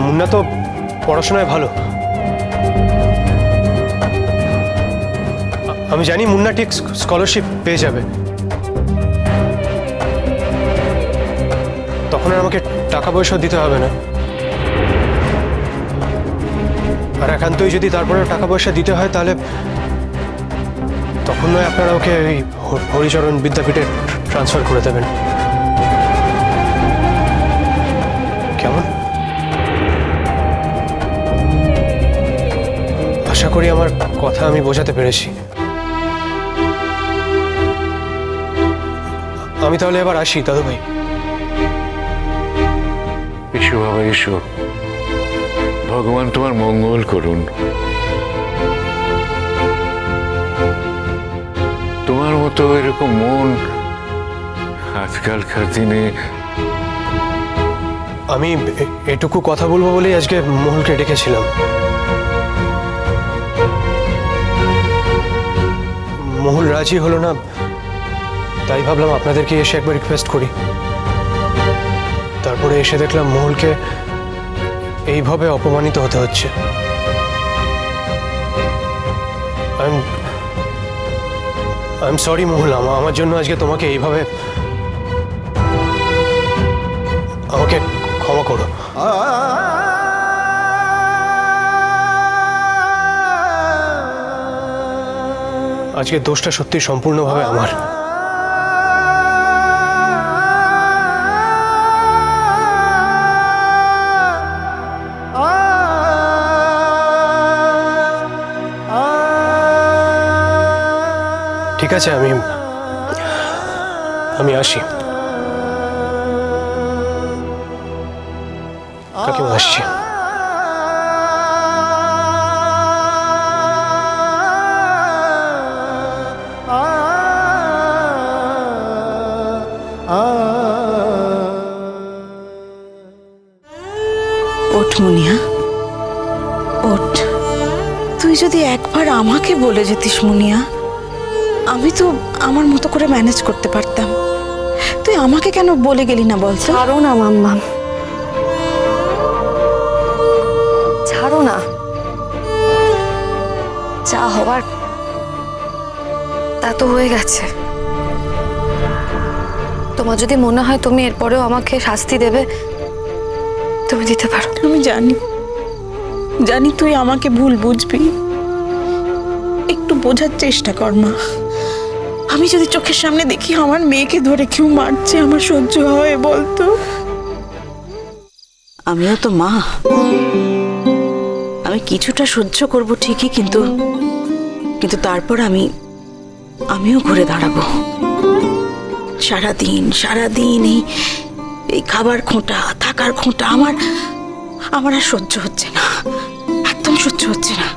মুন্না তো পড়াশোনায় ভালো। আমি জানি মুন্না ঠিক স্কলারশিপ পেয়ে যাবে। তখন আর আমাকে টাকা পয়সা দিতে হবে না। আর একান্তই যদি তারপরে টাকা পয়সা দিতে হয় তাহলে তখন নয় আপনারা ওকে এই হরিচরণ বিদ্যাপীঠে ট্রান্সফার করে দেবেন। কেমন? আশা করি আমার কথা আমি বোঝাতে পেরেছি। আমি তাহলে এবার আসি দাদু ভাই। এসো বাবা এসো, ভগবান তোমার মঙ্গল করুন। তোমার মতো এরকম মন আজকালকার দিনে। আমি এটুকু কথা বলবো বলেই আজকে মহুলকে ডেকেছিলাম। মহুল রাজি হলো না, তাই ভাবলাম আপনাদেরকে এসে একবার রিকোয়েস্ট করি। তারপরে এসে দেখলাম মহুলকে এইভাবে অপমানিত হতে হচ্ছে। আই এম সরি মহুল, আমার জন্য আজকে তোমাকে এইভাবে, আমাকে ক্ষমা করো। আজকে দোষটা সত্যি সম্পূর্ণভাবে আমার। ঠিক আছে, আমি আসি। কাকিমা আসছি। ওঠ মুনিয়া, ওঠ। তুই যদি একবার আমাকে বলে যেতিস মুনিয়া, আমি তো আমার মতো করে ম্যানেজ করতে পারতাম। তুই আমাকে কেন বলে গেলি না বলতো? ছাড়ো না মাম্মা, ছাড়ো না। যা হওয়ার তা তো হয়ে গেছে। তোমার যদি মনে হয় তুমি এরপরেও আমাকে শাস্তি দেবে, তুমি দিতে পারো। আমি জানি, জানি তুই আমাকে ভুল বুঝবি। একটু বোঝার চেষ্টা কর মা। আমি যদি চোখের সামনে দেখি আমার মেয়েকে ধরে কেউ মারছে, আমার সহ্য হয় বলতো? আমিও তো মা, আমি কিছুটা সহ্য করব ঠিকই, কিন্তু তারপর আমিও ঘুরে দাঁড়াবো। সারাদিন এই খাবার খোঁটা, থাকার খোঁটা আমার আর সহ্য হচ্ছে না, একদম সহ্য হচ্ছে না।